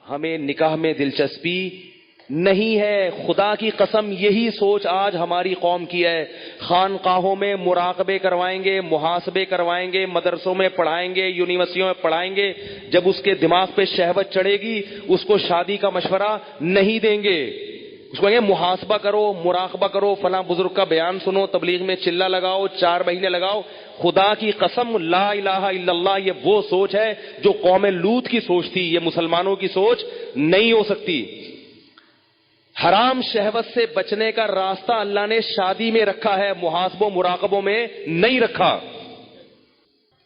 ہمیں نکاح میں دلچسپی نہیں ہے. خدا کی قسم یہی سوچ آج ہماری قوم کی ہے. خانقاہوں میں مراقبے کروائیں گے, محاسبے کروائیں گے, مدرسوں میں پڑھائیں گے, یونیورسٹیوں میں پڑھائیں گے. جب اس کے دماغ پہ شہوت چڑھے گی اس کو شادی کا مشورہ نہیں دیں گے. اس کو کہیں گے محاسبہ کرو, مراقبہ کرو, فلاں بزرگ کا بیان سنو, تبلیغ میں چلہ لگاؤ, 4 مہینے لگاؤ. خدا کی قسم لا الہ الا اللہ, یہ وہ سوچ ہے جو قوم لوط کی سوچ تھی. یہ مسلمانوں کی سوچ نہیں ہو سکتی. حرام شہوت سے بچنے کا راستہ اللہ نے شادی میں رکھا ہے, محاسبوں مراقبوں میں نہیں رکھا.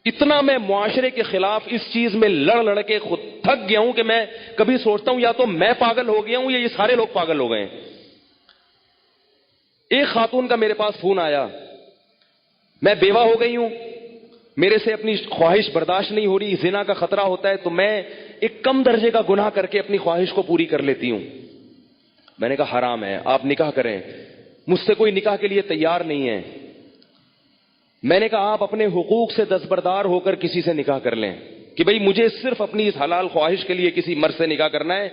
اتنا میں معاشرے کے خلاف اس چیز میں لڑ کے خود تھک گیا ہوں کہ میں کبھی سوچتا ہوں یا تو میں پاگل ہو گیا ہوں یا یہ سارے لوگ پاگل ہو گئے ہیں. ایک خاتون کا میرے پاس فون آیا, میں بیوہ ہو گئی ہوں, میرے سے اپنی خواہش برداشت نہیں ہو رہی, زنا کا خطرہ ہوتا ہے, تو میں ایک کم درجے کا گناہ کر کے اپنی خواہش کو پوری کر لیتی ہوں. میں نے کہا حرام ہے, آپ نکاح کریں. مجھ سے کوئی نکاح کے لیے تیار نہیں ہے. میں نے کہا آپ اپنے حقوق سے دستبردار ہو کر کسی سے نکاح کر لیں کہ بھئی مجھے صرف اپنی اس حلال خواہش کے لیے کسی مرد سے نکاح کرنا ہے,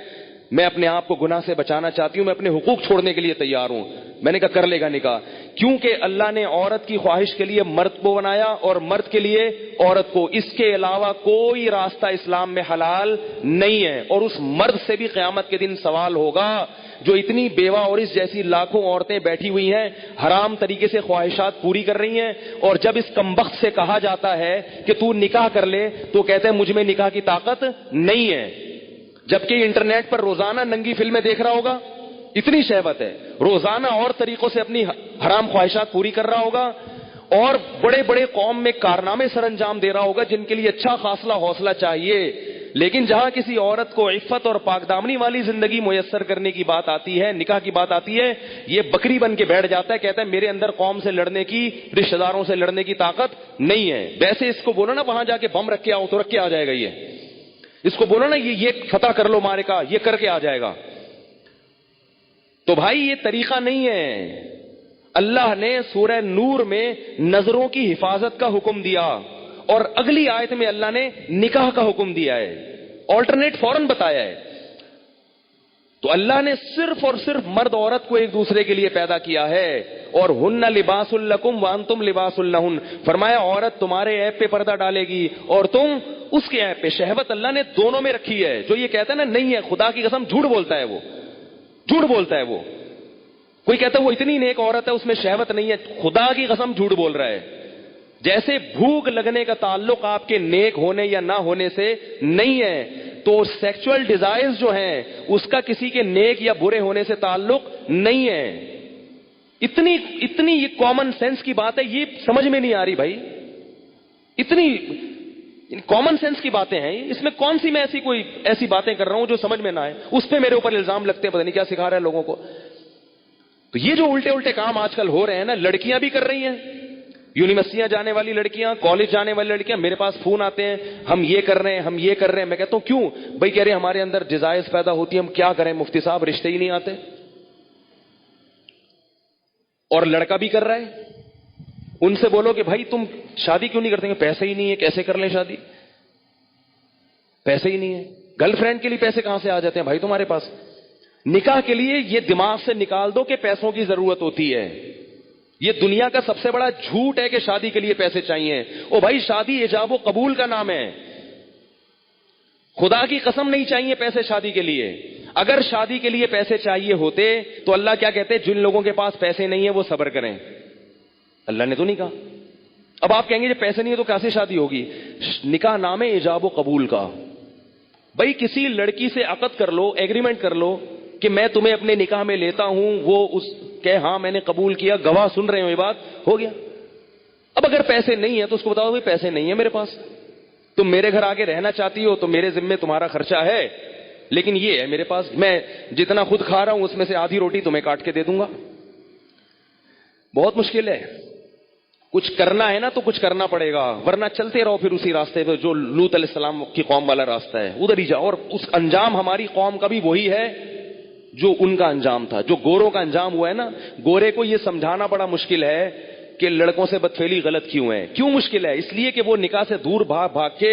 میں اپنے آپ کو گناہ سے بچانا چاہتی ہوں, میں اپنے حقوق چھوڑنے کے لیے تیار ہوں. میں نے کہا کر لے گا نکاح, کیونکہ اللہ نے عورت کی خواہش کے لیے مرد کو بنایا اور مرد کے لیے عورت کو. اس کے علاوہ کوئی راستہ اسلام میں حلال نہیں ہے. اور اس مرد سے بھی قیامت کے دن سوال ہوگا جو اتنی بیوہ اور اس جیسی لاکھوں عورتیں بیٹھی ہوئی ہیں, حرام طریقے سے خواہشات پوری کر رہی ہیں, اور جب اس کمبخت سے کہا جاتا ہے کہ تو نکاح کر لے تو کہتے ہیں مجھ میں نکاح کی طاقت نہیں ہے. جبکہ انٹرنیٹ پر روزانہ ننگی فلمیں دیکھ رہا ہوگا, اتنی شہوت ہے, روزانہ اور طریقوں سے اپنی حرام خواہشات پوری کر رہا ہوگا, اور بڑے بڑے قوم میں کارنامے سر انجام دے رہا ہوگا جن کے لیے اچھا خاصا حوصلہ چاہیے. لیکن جہاں کسی عورت کو عفت اور پاک دامنی والی زندگی میسر کرنے کی بات آتی ہے, نکاح کی بات آتی ہے, یہ بکری بن کے بیٹھ جاتا ہے, کہتا ہے میرے اندر قوم سے لڑنے کی, رشتہ داروں سے لڑنے کی طاقت نہیں ہے. ویسے اس کو بولو نا وہاں جا کے بم رکھ کے آؤ تو رکھ کے آ جائے گا. اس کو بولو نا یہ فتح کر لو مارے کا, یہ کر کے آ جائے گا. تو بھائی یہ طریقہ نہیں ہے. اللہ نے سورہ نور میں نظروں کی حفاظت کا حکم دیا, اور اگلی آیت میں اللہ نے نکاح کا حکم دیا ہے, آلٹرنیٹ فوراً بتایا ہے. تو اللہ نے صرف اور صرف مرد عورت کو ایک دوسرے کے لیے پیدا کیا ہے, اور ہن لباس لکم وانتم لباس لہن. فرمایا عورت تمہارے عیب پہ پردہ ڈالے گی اور تم اس کے عیب پہ. شہوت اللہ نے دونوں میں رکھی ہے. جو یہ کہتا ہے نا نہیں ہے, خدا کی قسم جھوٹ بولتا ہے, وہ جھوٹ بولتا ہے. وہ کوئی کہتا ہے وہ اتنی نیک عورت ہے اس میں شہوت نہیں ہے, خدا کی قسم جھوٹ بول رہا ہے. جیسے بھوک لگنے کا تعلق آپ کے نیک ہونے یا نہ ہونے سے نہیں ہے, تو سیکچول ڈیزائرز جو ہیں اس کا کسی کے نیک یا برے ہونے سے تعلق نہیں ہے. اتنی یہ کامن سینس کی بات ہے, یہ سمجھ میں نہیں آ رہی بھائی. اتنی کامن سینس کی باتیں ہیں, اس میں کون سی میں ایسی باتیں کر رہا ہوں جو سمجھ میں نہ آئے, اس پہ میرے اوپر الزام لگتے ہیں, پتہ نہیں کیا سکھا رہا ہے لوگوں کو. تو یہ جو الٹے کام آج کل ہو رہے ہیں نا, لڑکیاں بھی کر رہی ہیں, یونیورسٹیاں جانے والی لڑکیاں, کالج جانے والی لڑکیاں, میرے پاس فون آتے ہیں ہم یہ کر رہے ہیں ہم یہ کر رہے ہیں. میں کہتا ہوں کیوں بھائی؟ کہہ رہے ہمارے اندر ڈیزائرز پیدا ہوتی ہیں, ہم کیا کریں مفتی صاحب, رشتے ہی نہیں آتے. اور لڑکا بھی کر رہا ہے, ان سے بولو کہ بھائی تم شادی کیوں نہیں کرتے؟ پیسے ہی نہیں ہے, کیسے کر لیں شادی, پیسے ہی نہیں ہے. گرل فرینڈ کے لیے پیسے کہاں سے آ جاتے ہیں بھائی تمہارے پاس؟ نکاح کے لیے یہ دماغ سے نکال دو کہ پیسوں کی ضرورت ہوتی ہے. یہ دنیا کا سب سے بڑا جھوٹ ہے کہ شادی کے لیے پیسے چاہیے. او بھائی شادی ایجاب و قبول کا نام ہے, خدا کی قسم نہیں چاہیے پیسے شادی کے لیے. اگر شادی کے لیے پیسے چاہیے ہوتے تو اللہ کیا کہتے؟ جن لوگوں کے پاس پیسے نہیں ہیں وہ صبر کریں. اللہ نے تو نہیں کہا. اب آپ کہیں گے جب پیسے نہیں ہے تو کیسے شادی ہوگی؟ نکاح نام ہے ایجاب و قبول کا. بھائی کسی لڑکی سے عقد کر لو, ایگریمنٹ کر لو کہ میں تمہیں اپنے نکاح میں لیتا ہوں, وہ اس کہ ہاں میں نے قبول کیا, گواہ سن رہے ہو, یہ بات ہو گیا. اب اگر پیسے نہیں ہیں تو اس کو بتاؤ بھائی پیسے نہیں ہیں میرے پاس, تم میرے گھر آگے رہنا چاہتی ہو تو میرے ذمے تمہارا خرچہ ہے, لیکن یہ ہے میرے پاس, میں جتنا خود کھا رہا ہوں اس میں سے آدھی روٹی تمہیں کاٹ کے دے دوں گا. بہت مشکل ہے. کچھ کرنا ہے نا تو کچھ کرنا پڑے گا, ورنہ چلتے رہو پھر اسی راستے پہ جو لوط علیہ السلام کی قوم والا راستہ ہے, ادھر ہی جاؤ. اور اس انجام ہماری قوم کا بھی وہی ہے جو ان کا انجام تھا, جو گوروں کا انجام ہوا ہے نا. گورے کو یہ سمجھانا بڑا مشکل ہے کہ لڑکوں سے بدفعلی غلط کیوں ہے. کیوں مشکل ہے؟ اس لیے کہ وہ نکاح سے دور بھاگ کے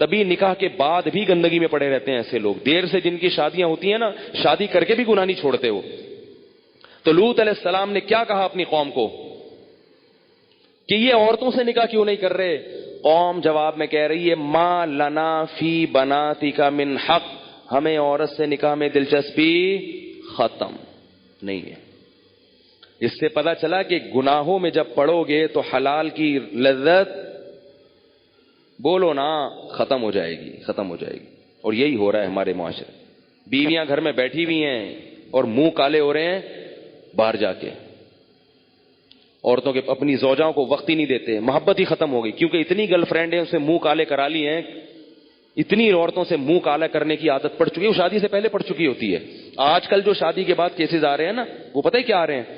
تبھی نکاح کے بعد بھی گندگی میں پڑے رہتے ہیں ایسے لوگ. دیر سے جن کی شادیاں ہوتی ہیں نا, شادی کر کے بھی گناہ نہیں چھوڑتے وہ. تو لوط علیہ السلام نے کیا کہا اپنی قوم کو کہ یہ عورتوں سے نکاح کیوں نہیں کر رہے؟ قوم جواب میں کہہ رہی ہے ما لنا فی بناتک من حق, ہمیں عورت سے نکاح میں دلچسپی ختم نہیں ہے. اس سے پتا چلا کہ گناہوں میں جب پڑو گے تو حلال کی لذت بولو نا ختم ہو جائے گی, ختم ہو جائے گی. اور یہی ہو رہا ہے ہمارے معاشرے. بیویاں گھر میں بیٹھی ہوئی ہیں اور منہ کالے ہو رہے ہیں باہر جا کے. عورتوں کے اپنی زوجاؤں کو وقت ہی نہیں دیتے, محبت ہی ختم ہو گئی, کیونکہ اتنی گرل فرینڈ ہیں اسے منہ کالے کرا لی ہیں, اتنی عورتوں سے منہ کالا کرنے کی عادت پڑ چکی ہے, وہ شادی سے پہلے پڑ چکی ہوتی ہے. آج کل جو شادی کے بعد کیسز آ رہے ہیں نا, وہ پتہ ہے کیا آ رہے ہیں؟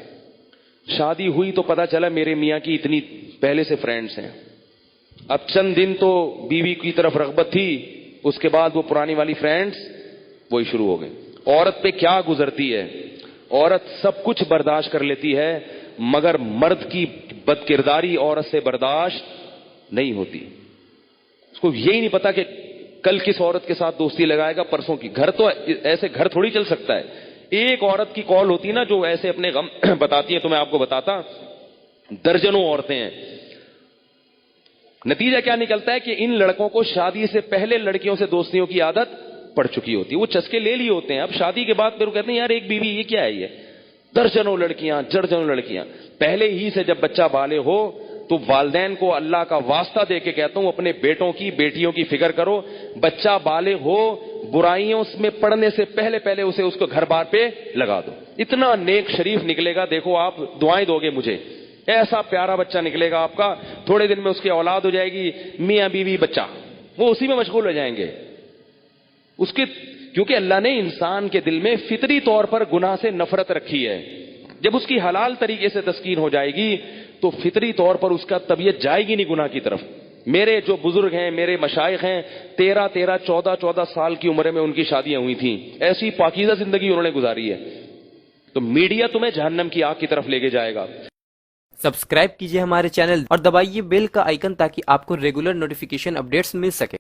شادی ہوئی تو پتا چلا میرے میاں کی اتنی پہلے سے فرینڈز ہیں, اب چند دن تو بیوی کی طرف رغبت تھی, اس کے بعد وہ پرانی والی فرینڈز وہی شروع ہو گئے. عورت پہ کیا گزرتی ہے؟ عورت سب کچھ برداشت کر لیتی ہے, مگر مرد کی بد کرداری عورت سے برداشت نہیں ہوتی. اس کو یہی نہیں پتا کہ کل کس عورت کے ساتھ دوستی لگائے گا, پرسوں کی. گھر تو ایسے گھر تھوڑی چل سکتا ہے. ایک عورت کی کال ہوتی نا جو ایسے اپنے غم بتاتی ہے, تو میں آپ کو بتاتا, درجنوں عورتیں ہیں. نتیجہ کیا نکلتا ہے کہ ان لڑکوں کو شادی سے پہلے لڑکیوں سے دوستیوں کی عادت پڑ چکی ہوتی ہے, وہ چسکے لے لیے ہوتے ہیں. اب شادی کے بعد پھر وہ کہتے ہیں یار ایک بیوی یہ کیا ہے, یہ درجنوں لڑکیاں درجنوں لڑکیاں. پہلے ہی سے جب بچہ بالغ ہو تو والدین کو اللہ کا واسطہ دے کے کہتا ہوں اپنے بیٹوں کی بیٹیوں کی فکر کرو. بچہ بالغ ہو, برائیوں میں پڑنے سے پہلے پہلے اسے اس کو گھر بار پہ لگا دو. اتنا نیک شریف نکلے گا, دیکھو آپ دعائیں دو گے مجھے, ایسا پیارا بچہ نکلے گا آپ کا. تھوڑے دن میں اس کی اولاد ہو جائے گی, میاں بیوی بچہ, وہ اسی میں مشغول ہو جائیں گے. اس کے کیونکہ اللہ نے انسان کے دل میں فطری طور پر گناہ سے نفرت رکھی ہے. جب اس کی حلال طریقے سے تسکین ہو جائے گی تو فطری طور پر اس کا طبیعت جائے گی نہیں گناہ کی طرف. میرے جو بزرگ ہیں, میرے مشائخ ہیں, 13 14 سال کی عمر میں ان کی شادیاں ہوئی تھیں. ایسی پاکیزہ زندگی انہوں نے گزاری ہے. تو میڈیا تمہیں جہنم کی آگ کی طرف لے کے جائے گا. سبسکرائب کیجئے ہمارے چینل اور دبائیے بیل کا آئیکن تاکہ آپ کو ریگولر نوٹیفیکیشن اپڈیٹس مل سکے.